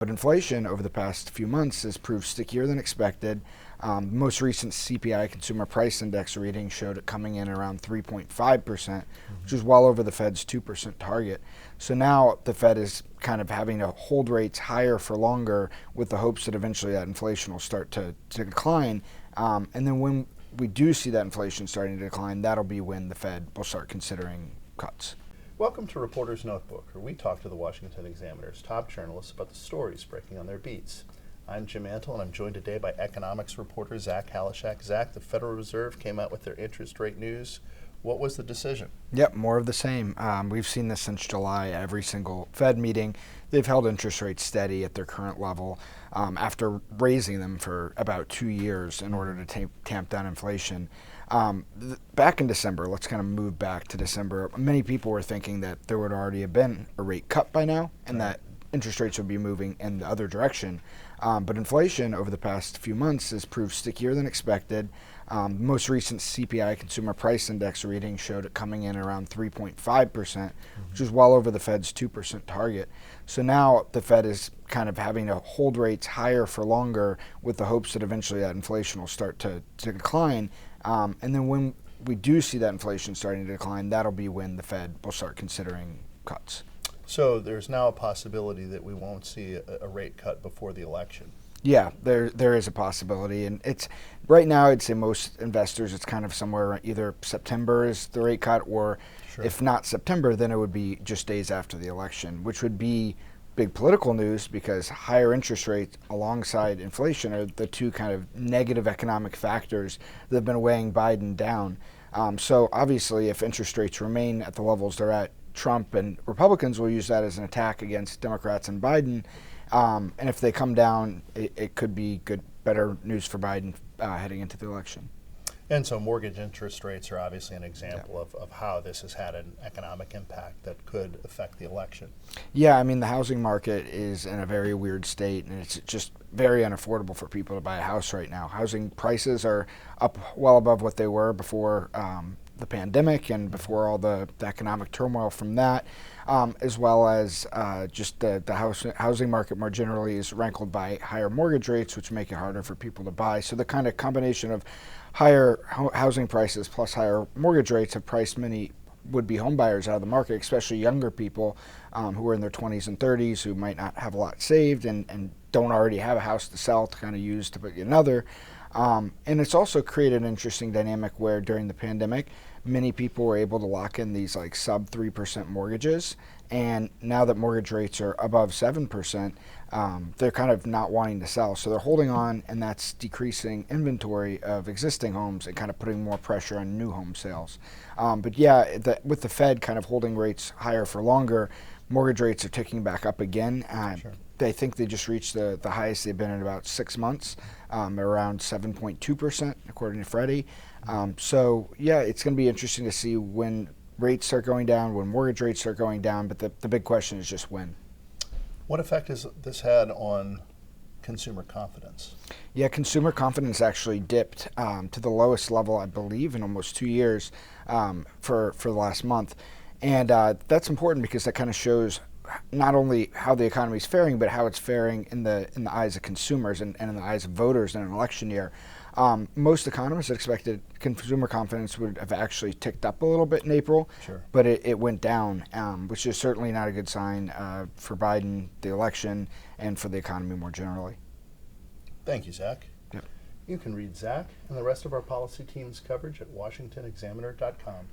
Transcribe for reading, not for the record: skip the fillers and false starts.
But inflation over the past few months has proved stickier than expected. Most recent CPI Consumer Price Index reading showed it coming in around 3.5%, which is well over the Fed's 2% target. So now the Fed is kind of having to hold rates higher for longer with the hopes that eventually that inflation will start to decline. And then when we do see that inflation starting to decline, that'll be when the Fed will start considering cuts. Welcome to Reporter's Notebook, where we talk to the Washington Examiner's top journalists about the stories breaking on their beats. I'm Jim Antle, and I'm joined today by economics reporter Zach Halaschak. Zach, the Federal Reserve came out with their interest rate news. What was the decision? Yep, more of the same. We've seen this since July. Every single Fed meeting, they've held interest rates steady at their current level after raising them for about 2 years in order to tamp down inflation. Back in December, let's kind of move back to December, many people were thinking that there would already have been a rate cut by now and that interest rates would be moving in the other direction. But inflation over the past few months has proved stickier than expected. Most recent CPI Consumer Price Index reading showed it coming in around 3.5%, which is well over the Fed's 2% target. So now the Fed is kind of having to hold rates higher for longer with the hopes that eventually that inflation will start to decline. And then when we do see that inflation starting to decline, that'll be when the Fed will start considering cuts. So there's now a possibility that we won't see a rate cut before the election. Yeah, there is a possibility, and it's right now I'd say most investors it's kind of somewhere either September is the rate cut, or if not September, then it would be just days after the election, which would be big political news because higher interest rates alongside inflation are the two kind of negative economic factors that have been weighing Biden down. So obviously, if interest rates remain at the levels they're at, Trump and Republicans will use that as an attack against Democrats and Biden. And if they come down, it could be better news for Biden heading into the election. And so mortgage interest rates are obviously an example of how this has had an economic impact that could affect the election. Yeah, I mean, the housing market is in a very weird state, and it's just very unaffordable for people to buy a house right now. Housing prices are up well above what they were before the pandemic and before all the economic turmoil from that, as well as just the housing market more generally is rankled by higher mortgage rates, which make it harder for people to buy. So the kind of combination of higher housing prices plus higher mortgage rates have priced many would-be homebuyers out of the market, especially younger people who are in their 20s and 30s who might not have a lot saved and don't already have a house to sell to kind of use to put another. And it's also created an interesting dynamic where during the pandemic, many people were able to lock in these like sub 3% mortgages. And now that mortgage rates are above 7%, they're kind of not wanting to sell. So they're holding on, and that's decreasing inventory of existing homes and kind of putting more pressure on new home sales. But yeah, with the Fed kind of holding rates higher for longer, mortgage rates are ticking back up again. They think they just reached the highest they've been in about 6 months, around 7.2%, according to Freddie. So yeah, it's going to be interesting to see when rates start going down, when mortgage rates start going down, but the big question is just when. What effect has this had on consumer confidence? Yeah, consumer confidence actually dipped to the lowest level, I believe, in almost 2 years for the last month. And that's important because that kind of shows not only how the economy is faring, but how it's faring in the eyes of consumers and in the eyes of voters in an election year. Most economists expected consumer confidence would have actually ticked up a little bit in April, but it went down, which is certainly not a good sign for Biden, the election, and for the economy more generally. Thank you, Zach. Yep. You can read Zach and the rest of our policy team's coverage at washingtonexaminer.com.